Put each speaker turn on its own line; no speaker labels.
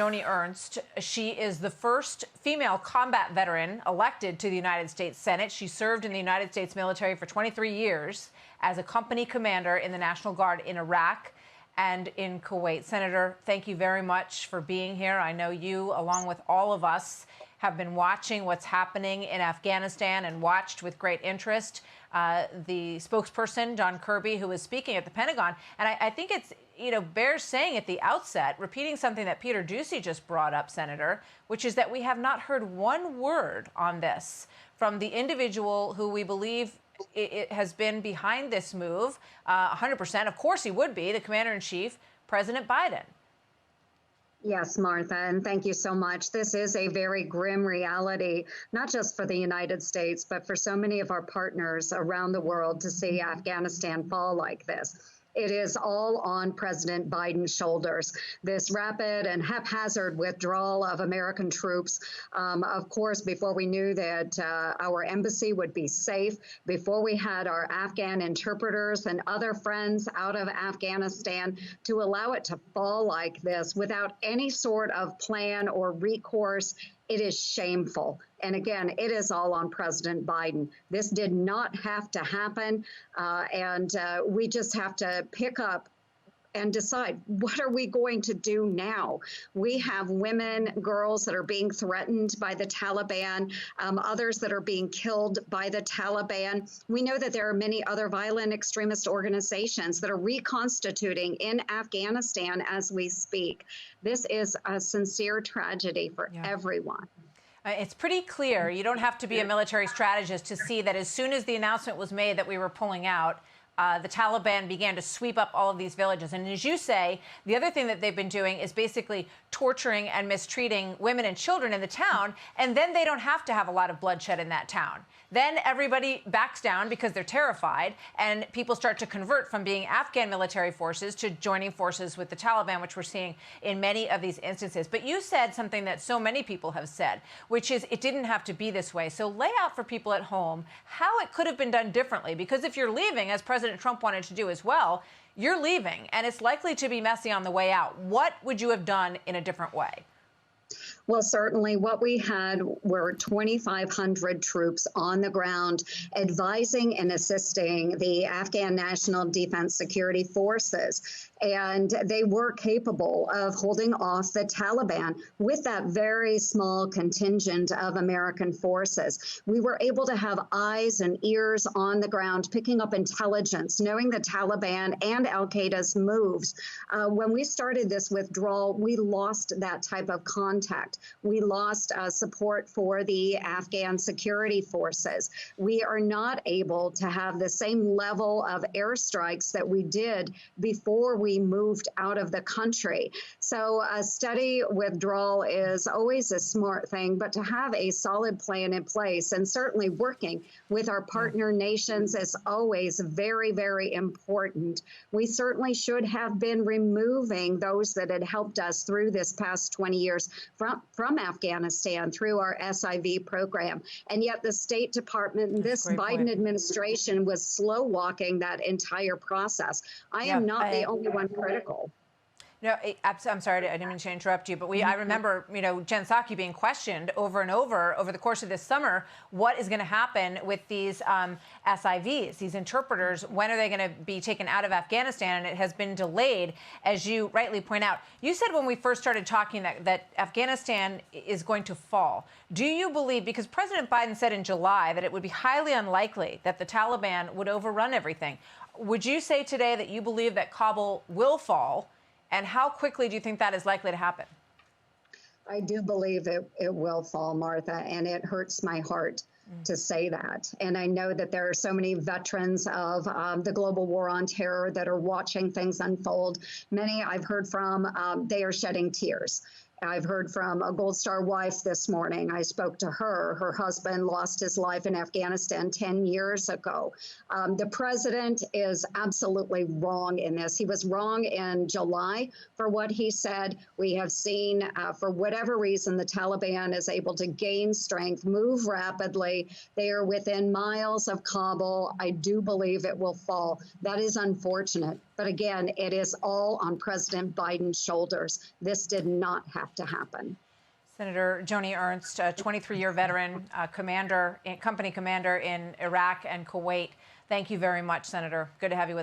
Joni Ernst. She is the first female combat veteran elected to the United States Senate. She served in the United States military for 23 years as a company commander in the National Guard in Iraq and in Kuwait. Senator, thank you very much for being here. I know you, along with all of us, have been watching what's happening in Afghanistan and watched with great interest the spokesperson, John Kirby, who was speaking at the Pentagon. And I think it's, bears saying at the outset, repeating something that Peter Doocy just brought up, Senator, which is that we have not heard one word on this from the individual who we believe it has been behind this move, 100%. Of course he would be, the commander-in-chief, President Biden.
Yes, Martha, and thank you so much. This is a very grim reality, not just for the United States, but for so many of our partners around the world to see Afghanistan fall like this. It is all on President Biden's shoulders. This rapid and haphazard withdrawal of American troops, of course, before we knew that our embassy would be safe, before we had our Afghan interpreters and other friends out of Afghanistan, to allow it to fall like this without any sort of plan or recourse, it is shameful. And again, it is all on President Biden. This did not have to happen. And we just have to pick up and decide, what are we going to do now? We have women, girls that are being threatened by the Taliban, others that are being killed by the Taliban. We know that there are many other violent extremist organizations that are reconstituting in Afghanistan as we speak. This is a sincere tragedy for everyone.
It's pretty clear. You don't have to be a military strategist to see that as soon as the announcement was made that we were pulling out, the Taliban began to sweep up all of these villages. And as you say, the other thing that they've been doing is basically torturing and mistreating women and children in the town. And then they don't have to have a lot of bloodshed in that town. Then everybody backs down because they're terrified, and people start to convert from being Afghan military forces to joining forces with the Taliban, which we're seeing in many of these instances. But you said something that so many people have said, which is it didn't have to be this way. So lay out for people at home how it could have been done differently, because if you're leaving, as President Trump wanted to do as well, you're leaving, and it's likely to be messy on the way out. What would you have done in a different way?
Well, certainly what we had were 2,500 troops on the ground advising and assisting the Afghan National Defense Security Forces. And they were capable of holding off the Taliban with that very small contingent of American forces. We were able to have eyes and ears on the ground, picking up intelligence, knowing the Taliban and al-Qaeda's moves. When we started this withdrawal, we lost that type of contact. We lost support for the Afghan security forces. We are not able to have the same level of airstrikes that we did before we moved out of the country. So a steady withdrawal is always a smart thing, but to have a solid plan in place and certainly working with our partner nations is always very, very important. We certainly should have been removing those that had helped us through this past 20 years from Afghanistan through our SIV program. And yet the State Department and this Biden administration was slow walking that entire process. I am not the only one critical.
No, I'm sorry, I didn't mean to interrupt you, but I remember, Jen Psaki being questioned over and over the course of this summer, what is going to happen with these SIVs, these interpreters? When are they going to be taken out of Afghanistan? And it has been delayed, as you rightly point out. You said when we first started talking that Afghanistan is going to fall. Do you believe, because President Biden said in July that it would be highly unlikely that the Taliban would overrun everything, would you say today that you believe that Kabul will fall? And how quickly do you think that is likely to happen?
I do believe it will fall, Martha, and it hurts my heart to say that. And I know that there are so many veterans of the global war on terror that are watching things unfold. Many I've heard from, they are shedding tears. I've heard from a Gold Star wife this morning. I spoke to her. Her husband lost his life in Afghanistan 10 years ago. The president is absolutely wrong in this. He was wrong in July for what he said. We have seen, for whatever reason, the Taliban is able to gain strength, move rapidly. They are within miles of Kabul. I do believe it will fall. That is unfortunate. But again, it is all on President Biden's shoulders. This did not have to happen.
Senator Joni Ernst, a 23-year veteran, company commander in Iraq and Kuwait. Thank you very much, Senator. Good to have you with us.